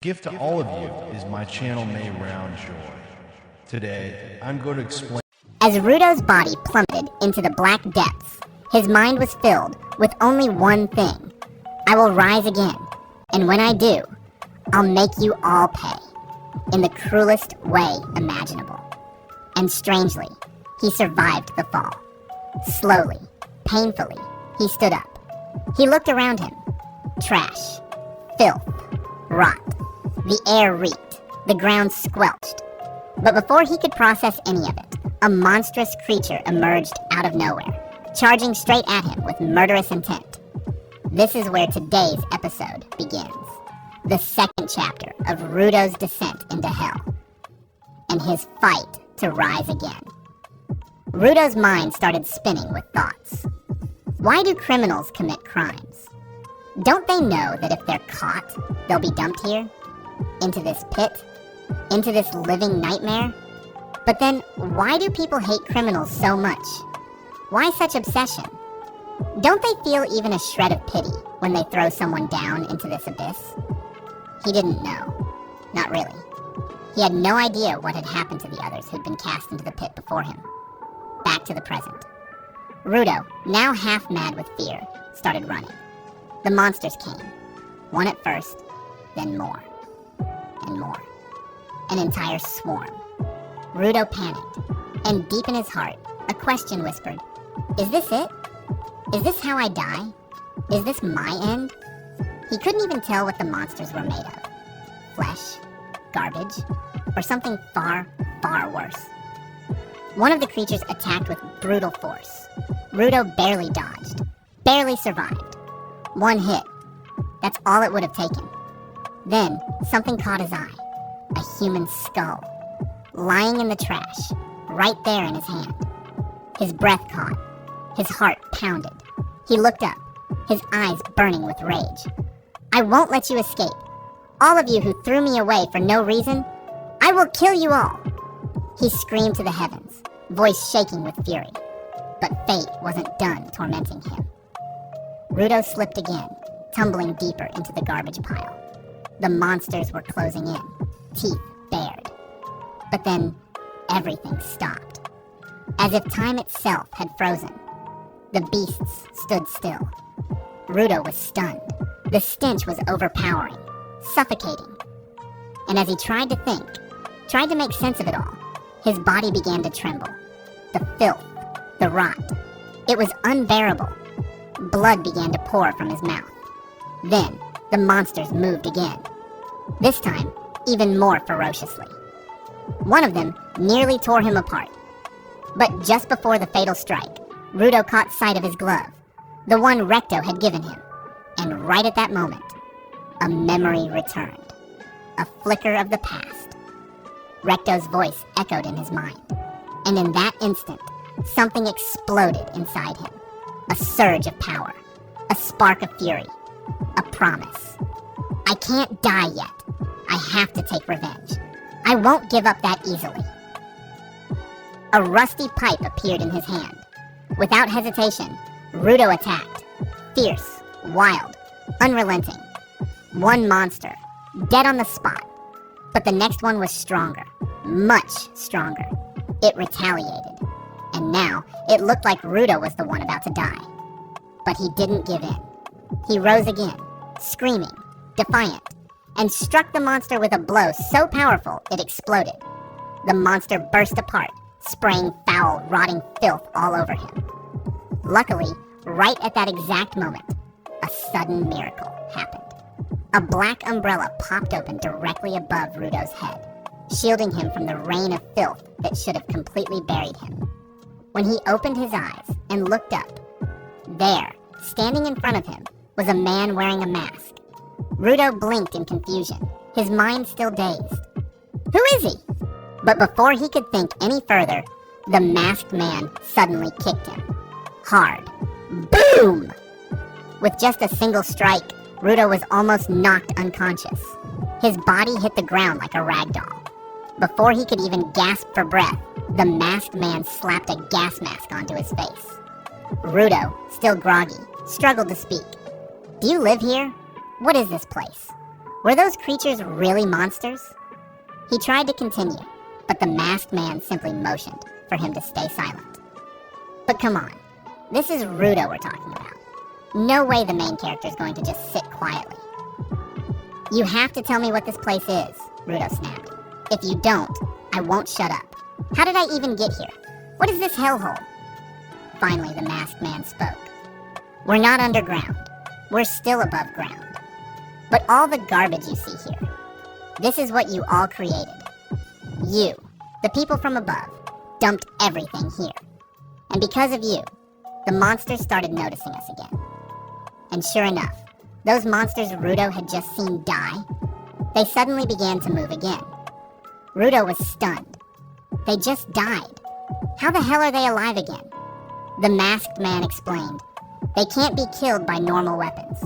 Gift to all of you is my channel may round joy. Today, I'm going to explain. As Rudo's body plummeted into the black depths, his mind was filled with only one thing. I will rise again, and when I do, I'll make you all pay, in the cruelest way imaginable. And strangely, he survived the fall. Slowly, painfully, he stood up. He looked around him. Trash, filth, rot. The air reeked, the ground squelched. But before he could process any of it, a monstrous creature emerged out of nowhere, charging straight at him with murderous intent. This is where today's episode begins. The second chapter of Rudo's descent into hell, and his fight to rise again. Rudo's mind started spinning with thoughts. Why do criminals commit crimes? Don't they know that if they're caught, they'll be dumped here? Into this pit? Into this living nightmare? But then, why do people hate criminals so much? Why such obsession? Don't they feel even a shred of pity when they throw someone down into this abyss? He didn't know. Not really. He had no idea what had happened to the others who'd been cast into the pit before him. Back to the present. Rudo, now half mad with fear, started running. The monsters came. One at first, then more. And more. An entire swarm. Rudo panicked, and deep in his heart, a question whispered, "Is this it? Is this how I die? Is this my end?" He couldn't even tell what the monsters were made of. Flesh, garbage, or something far, far worse. One of the creatures attacked with brutal force. Rudo barely dodged, barely survived. One hit. That's all it would have taken. Then, something caught his eye. A human skull, lying in the trash, right there in his hand. His breath caught. His heart pounded. He looked up, his eyes burning with rage. "I won't let you escape. All of you who threw me away for no reason, I will kill you all." He screamed to the heavens, voice shaking with fury. But fate wasn't done tormenting him. Rudo slipped again, tumbling deeper into the garbage pile. The monsters were closing in, teeth bared. But then, everything stopped. As if time itself had frozen. The beasts stood still. Rudo was stunned. The stench was overpowering, suffocating. And as he tried to think, tried to make sense of it all, his body began to tremble. The filth, the rot. It was unbearable. Blood began to pour from his mouth. Then, the monsters moved again. This time, even more ferociously. One of them nearly tore him apart. But just before the fatal strike, Rudo caught sight of his glove, the one Recto had given him. And right at that moment, a memory returned. A flicker of the past. Recto's voice echoed in his mind. And in that instant, something exploded inside him. A surge of power. A spark of fury. A promise. "I can't die yet. I have to take revenge. I won't give up that easily." A rusty pipe appeared in his hand. Without hesitation, Rudo attacked. Fierce, wild, unrelenting. One monster, dead on the spot. But the next one was stronger, much stronger. It retaliated. And now, it looked like Rudo was the one about to die. But he didn't give in. He rose again, screaming, defiant, and struck the monster with a blow so powerful it exploded. The monster burst apart, spraying foul, rotting filth all over him. Luckily, right at that exact moment, a sudden miracle happened. A black umbrella popped open directly above Rudo's head, shielding him from the rain of filth that should have completely buried him. When he opened his eyes and looked up, there, standing in front of him, was a man wearing a mask. Rudo blinked in confusion, his mind still dazed. Who is he? But before he could think any further, the masked man suddenly kicked him. Hard. Boom! With just a single strike, Rudo was almost knocked unconscious. His body hit the ground like a rag doll. Before he could even gasp for breath, the masked man slapped a gas mask onto his face. Rudo, still groggy, struggled to speak. "Do you live here? What is this place? Were those creatures really monsters? He tried to continue, but the masked man simply motioned for him to stay silent. But come on, this is Rudo we're talking about. No way the main character is going to just sit quietly. You have to tell me what this place is, Rudo snapped. If you don't, I won't shut up. How did I even get here? What is this hellhole? Finally, the masked man spoke. We're not underground. We're still above ground. But all the garbage you see here, this is what you all created. You, the people from above, dumped everything here. And because of you, the monsters started noticing us again. And sure enough, those monsters Rudo had just seen die, they suddenly began to move again. Rudo was stunned. They just died. How the hell are they alive again? The masked man explained. They can't be killed by normal weapons.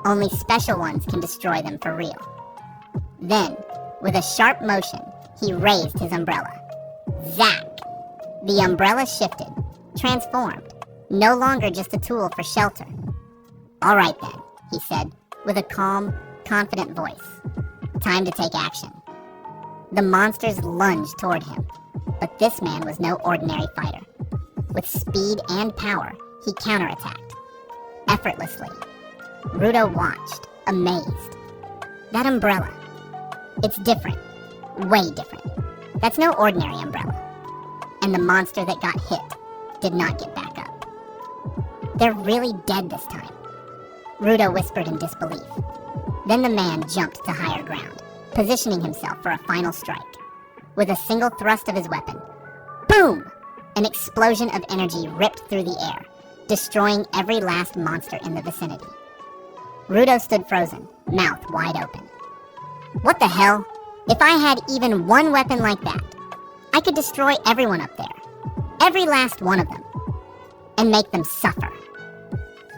Only special ones can destroy them for real. Then, with a sharp motion, he raised his umbrella. Zack! The umbrella shifted, transformed, no longer just a tool for shelter. All right then, he said, with a calm, confident voice. Time to take action. The monsters lunged toward him, but this man was no ordinary fighter. With speed and power, he counterattacked. Effortlessly. Rudo watched, amazed. That umbrella. It's different. Way different. That's no ordinary umbrella. And the monster that got hit did not get back up. They're really dead this time. Rudo whispered in disbelief. Then the man jumped to higher ground, positioning himself for a final strike. With a single thrust of his weapon, boom! An explosion of energy ripped through the air, destroying every last monster in the vicinity. Rudo stood frozen, mouth wide open. What the hell? If I had even one weapon like that, I could destroy everyone up there. Every last one of them. And make them suffer.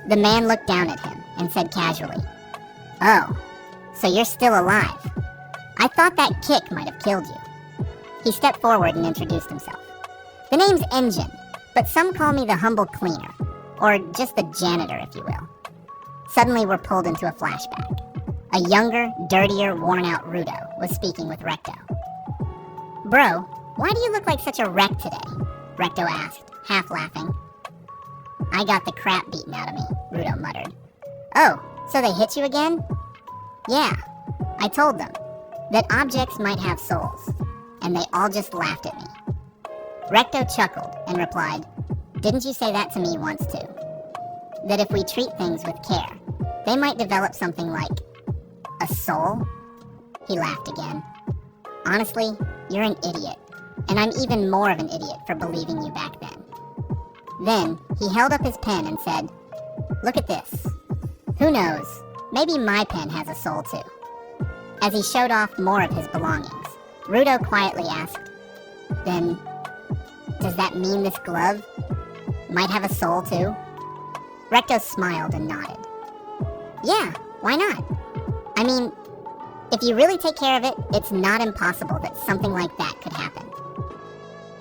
The man looked down at him and said casually, Oh, so you're still alive. I thought that kick might have killed you. He stepped forward and introduced himself. The name's Engine, but some call me the humble cleaner, or just the janitor, if you will. Suddenly we're pulled into a flashback. A younger, dirtier, worn-out Rudo was speaking with Recto. Bro, why do you look like such a wreck today? Recto asked, half laughing. I got the crap beaten out of me, Rudo muttered. Oh, so they hit you again? Yeah, I told them that objects might have souls, and they all just laughed at me. Recto chuckled and replied, Didn't you say that to me once too? That if we treat things with care, they might develop something like a soul? He laughed again. Honestly, you're an idiot, and I'm even more of an idiot for believing you back then. Then, he held up his pen and said, Look at this. Who knows, maybe my pen has a soul too. As he showed off more of his belongings, Rudo quietly asked, Then, does that mean this glove might have a soul too? Recto smiled and nodded. Yeah, why not? I mean, if you really take care of it, it's not impossible that something like that could happen.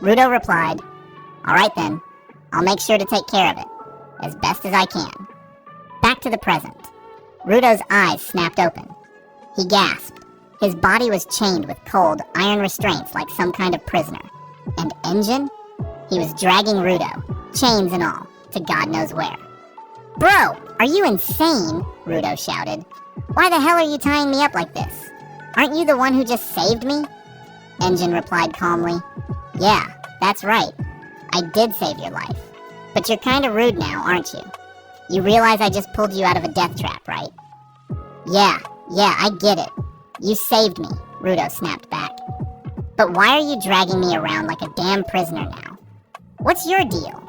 Rudo replied, All right then, I'll make sure to take care of it, as best as I can. Back to the present. Rudo's eyes snapped open. He gasped. His body was chained with cold, iron restraints like some kind of prisoner. And Engine? He was dragging Rudo, chains and all, to God knows where. Bro, are you insane? Rudo shouted. Why the hell are you tying me up like this? Aren't you the one who just saved me? Engine replied calmly. Yeah, that's right. I did save your life. But you're kinda rude now, aren't you? You realize I just pulled you out of a death trap, right? Yeah, I get it. You saved me, Rudo snapped back. But why are you dragging me around like a damn prisoner now? What's your deal?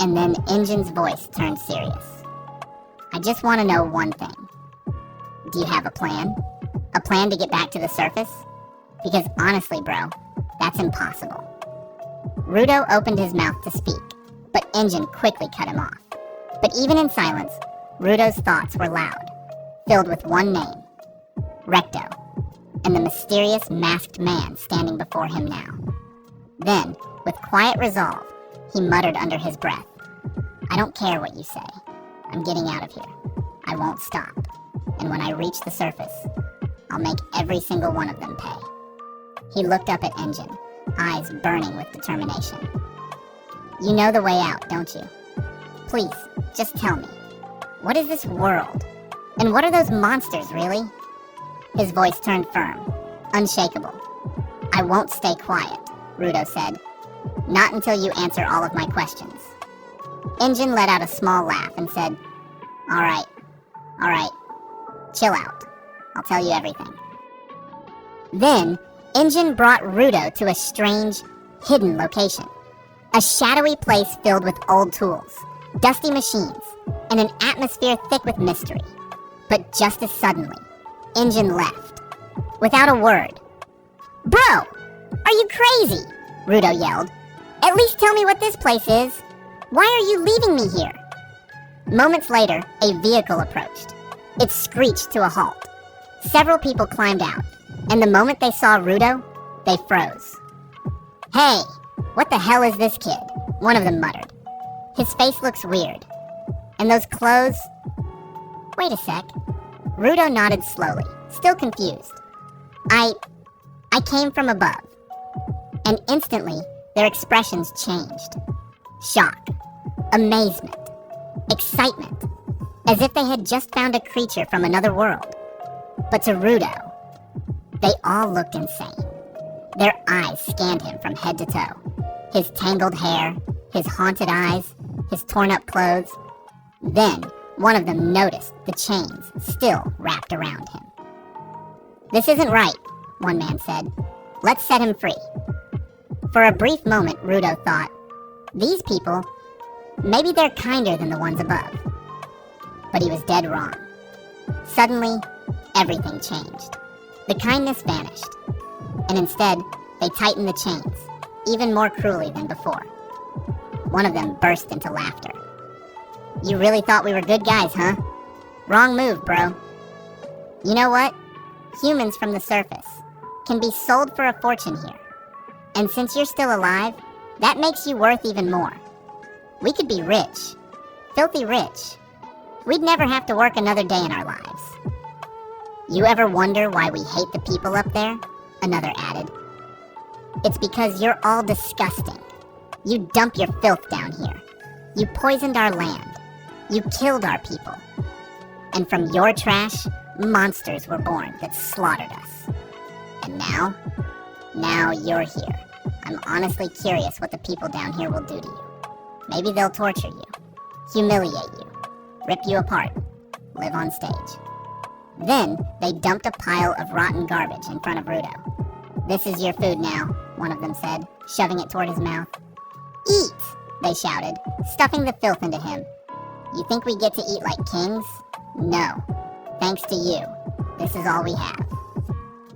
And then Engine's voice turned serious. I just want to know one thing. Do you have a plan? A plan to get back to the surface? Because honestly, bro, that's impossible. Rudo opened his mouth to speak, but Engine quickly cut him off. But even in silence, Rudo's thoughts were loud, filled with one name, Recto, and the mysterious masked man standing before him now. Then, with quiet resolve, he muttered under his breath, I don't care what you say. I'm getting out of here. I won't stop. And when I reach the surface, I'll make every single one of them pay. He looked up at Engine, eyes burning with determination. You know the way out, don't you? Please, just tell me. What is this world? And what are those monsters, really? His voice turned firm, unshakable. I won't stay quiet, Rudo said. Not until you answer all of my questions. Engine let out a small laugh and said, All right. Chill out. I'll tell you everything. Then, Engine brought Rudo to a strange, hidden location. A shadowy place filled with old tools, dusty machines, and an atmosphere thick with mystery. But just as suddenly, Engine left. Without a word. Bro! Are you crazy? Rudo yelled. At least tell me what this place is. Why are you leaving me here? Moments later, a vehicle approached. It screeched to a halt. Several people climbed out, and the moment they saw Rudo, they froze. Hey, what the hell is this kid? One of them muttered. His face looks weird. And those clothes? Wait a sec. Rudo nodded slowly, still confused. I came from above. And instantly, their expressions changed. Shock, amazement, excitement, as if they had just found a creature from another world. But to Rudo, they all looked insane. Their eyes scanned him from head to toe. His tangled hair, his haunted eyes, his torn-up clothes. Then, one of them noticed the chains still wrapped around him. This isn't right, one man said. Let's set him free. For a brief moment, Rudo thought, these people, maybe they're kinder than the ones above. But he was dead wrong. Suddenly, everything changed. The kindness vanished, and instead, they tightened the chains, even more cruelly than before. One of them burst into laughter. You really thought we were good guys, huh? Wrong move, bro. You know what? Humans from the surface can be sold for a fortune here. And since you're still alive, that makes you worth even more. We could be rich. Filthy rich. We'd never have to work another day in our lives. You ever wonder why we hate the people up there? Another added. It's because you're all disgusting. You dump your filth down here. You poisoned our land. You killed our people. And from your trash, monsters were born that slaughtered us. And now you're here. I'm honestly curious what the people down here will do to you. Maybe they'll torture you, humiliate you, rip you apart, live on stage. Then, they dumped a pile of rotten garbage in front of Rudo. This is your food now, one of them said, shoving it toward his mouth. Eat, they shouted, stuffing the filth into him. You think we get to eat like kings? No. Thanks to you, this is all we have.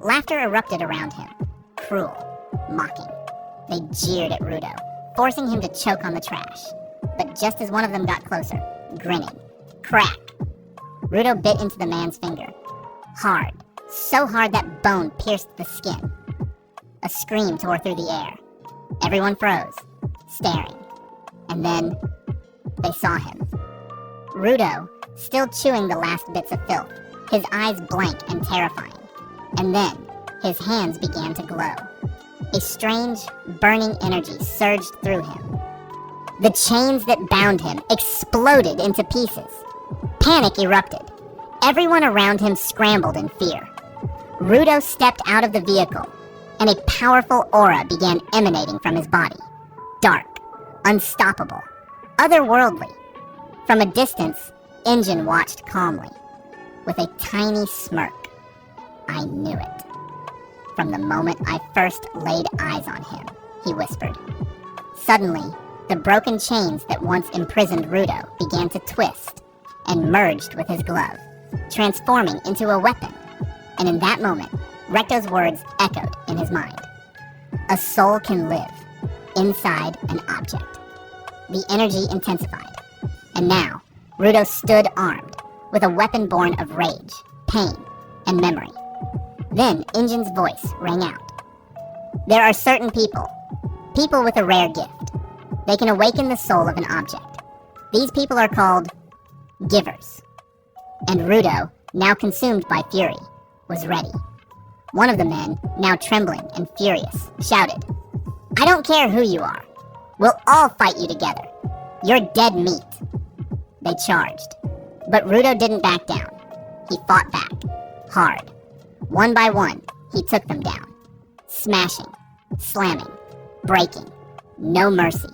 Laughter erupted around him, cruel, mocking. They jeered at Rudo, forcing him to choke on the trash. But just as one of them got closer, grinning, crack! Rudo bit into the man's finger. Hard, so hard that bone pierced the skin. A scream tore through the air. Everyone froze, staring. And then, they saw him. Rudo, still chewing the last bits of filth, his eyes blank and terrifying. And then, his hands began to glow. A strange, burning energy surged through him. The chains that bound him exploded into pieces. Panic erupted. Everyone around him scrambled in fear. Rudo stepped out of the vehicle, and a powerful aura began emanating from his body. Dark, unstoppable, otherworldly. From a distance, Engine watched calmly, with a tiny smirk. I knew it. From the moment I first laid eyes on him, he whispered. Suddenly, the broken chains that once imprisoned Rudo began to twist and merged with his glove, transforming into a weapon. And in that moment, Recto's words echoed in his mind. A soul can live inside an object. The energy intensified. And now, Rudo stood armed, with a weapon born of rage, pain, and memory. Then Engine's voice rang out. There are certain people with a rare gift. They can awaken the soul of an object. These people are called givers. And Rudo, now consumed by fury, was ready. One of the men, now trembling and furious, shouted, "I don't care who you are. We'll all fight you together. You're dead meat." They charged, but Rudo didn't back down. He fought back, hard. One by one, he took them down. Smashing, slamming, breaking. No mercy.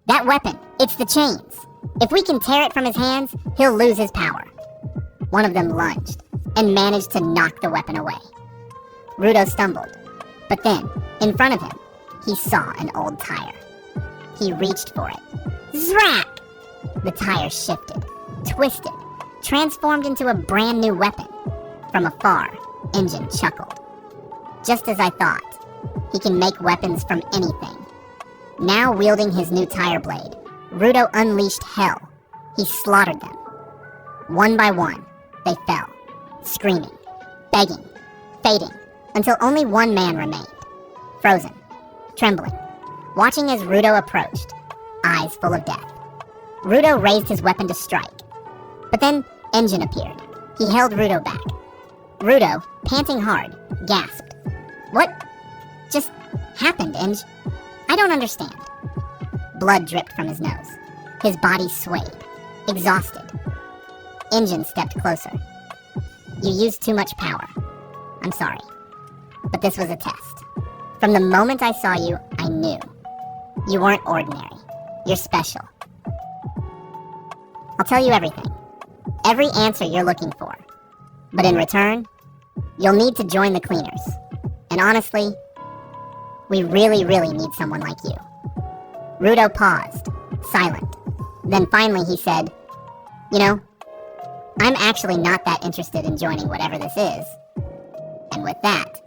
"That weapon, it's the chains. If we can tear it from his hands, he'll lose his power." One of them lunged and managed to knock the weapon away. Rudo stumbled, but then, in front of him, he saw an old tire. He reached for it. Zrak! The tire shifted, twisted, transformed into a brand new weapon. From afar, Engine chuckled. "Just as I thought. He can make weapons from anything." Now wielding his new tire blade, Rudo unleashed hell. He slaughtered them. One by one, they fell, screaming, begging, fading, until only one man remained, frozen, trembling, watching as Rudo approached, eyes full of death. Rudo raised his weapon to strike, but then Engine appeared. He held Rudo back. Rudo, panting hard, gasped. "What just happened, Eng? I don't understand." Blood dripped from his nose. His body swayed, exhausted. Engine stepped closer. "You used too much power. I'm sorry. But this was a test. From the moment I saw you, I knew. You weren't ordinary. You're special. I'll tell you everything. Every answer you're looking for. But in return, you'll need to join the cleaners. And honestly, we really, really need someone like you." Rudo paused, silent. Then finally he said, "You know, I'm actually not that interested in joining whatever this is." And with that...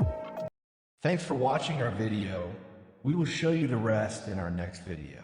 Thanks for watching our video. We will show you the rest in our next video.